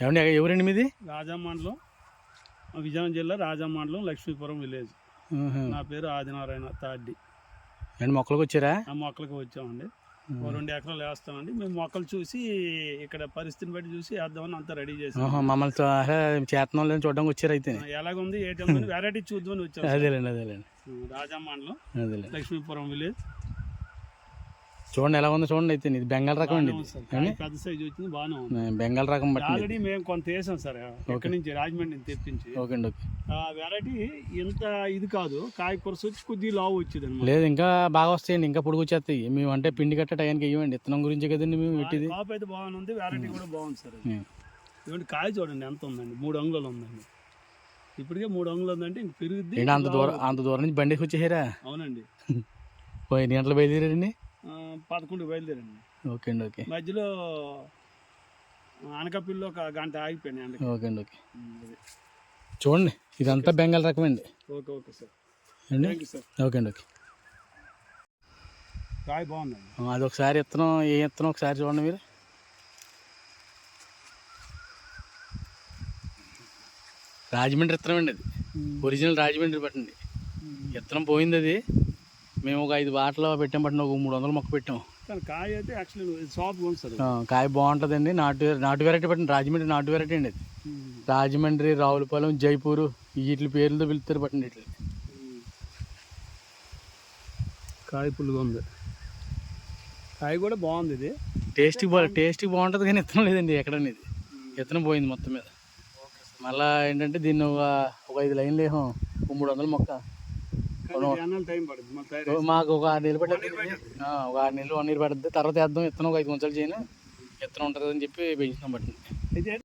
ఏమండి ఎవరండి మీది? రాజమండలం, విజయనగరం జిల్లా రాజమండలం, లక్ష్మీపురం విలేజ్. నా పేరు ఆదినారాయణ తాడ్డి. అండి మొక్కలకు వచ్చారా? ఆ మొక్కలకు వచ్చామండి. 2 ఎకరాలు వేస్తామండి. మేము మొక్కలు చూసి ఇక్కడ పరిస్థితిని బట్టి చూసి వేద్దామని అంతా రెడీ చేసాం. మమ్మల్ని చేతనం చూడడానికి వచ్చారు అయితే? ఎలాగుంది ఏంటి వెరైటీ చూద్దామని వచ్చాము. అదేలేండి. రాజమండలం, అదేలేండి. లక్ష్మీపురం విలేజ్. చూడండి ఎలా ఉందో చూడండి. అయితే ఇది బెంగాల్ రకం అండి. పెద్ద సైజు వచ్చింది, బాగానే ఉంది. బెంగాల్ రకం బట్టి ఆల్రెడీ మేము కొంత వేసాం సార్, ఇక్కడి నుంచి రాజమండ్రి నుంచి తెప్పించి. ఓకే అండి. వెరైటీ ఇంత ఇది కాదు, కాయ కొరసు వచ్చి కొద్దిగా లావు వచ్చింది. లేదు ఇంకా బాగా వస్తాయండి, ఇంకా పొడుగు వచ్చేస్తాయి. మేము అంటే పిండి కట్ట టైంకి ఇవ్వండి, విత్తనం గురించి కదండి మేము పెట్టింది. కాపు అయితే బాగుంది, వెరైటీ కూడా బాగుంది సార్. ఇవ్వండి కాయ చూడండి ఎంత ఉందండి, 3 అంగుళాలు ఉందండి. ఇప్పటికే 3 అంగుళాలు ఉందంటే ఇంక పెరుగుద్ది. అంత దూరం నుంచి బండికి వచ్చేసారా? అవునండి. 8 గంటలు బయలుదేరండి? 11 బయలుదేరండి. ఓకే అండి. ఓకే. మధ్యలో అనకాపల్లిలో 1 గంట ఆగిపోయినాయి. ఓకే అండి. ఓకే. చూడండి ఇదంతా బెంగాల్ రకం అండి. ఓకే ఓకే సార్ అండి. ఓకే అండి. ఓకే. కాయ బాగుందండి. అది ఒకసారి విత్తనం, ఏ విత్తనం ఒకసారి చూడండి మీరు. రాజమండ్రి విత్తనం అండి, అది ఒరిజినల్ రాజమండ్రి పట్టండి. విత్తనం పోయింది అది. మేము ఒక 5 బాటలు పెట్టాం, పట్టిన ఒక 300 మొక్క పెట్టాం. కాయ అయితే యాక్చువల్లీ సాఫ్ట్ ఉంది సార్. కాయ బాగుంటుందండి. నాటు వెరైటీ పట్టింది, రాజమండ్రి నాటు వెరైటీ అండి అది. రాజమండ్రి, రావులపాలెం, జైపూర్ వీటి పేర్లతో పిలుస్తారు పట్టండి. ఇట్లా కాయ పుల్లుగా ఉంది, కాయ కూడా బాగుంది. ఇది టేస్టీ బాగుంటుంది కానీ విత్తనం లేదండి ఎక్కడనేది. విత్తనం పోయింది మొత్తం మీద. మళ్ళీ ఏంటంటే దీన్ని ఒక 5 లైన్లు వేసాం, 300 మొక్క. మాకు ఒక 6 నెలలు పడుతుంది, ఒక 6 నెలలు 1 ఇయర్ పడుతుంది. తర్వాత వేద్దాం, విత్తనం ఒక 5 సంవత్సరాలు చేయను విత్తనం ఉంటుంది అని చెప్పి పెంచుతాం పట్టింది.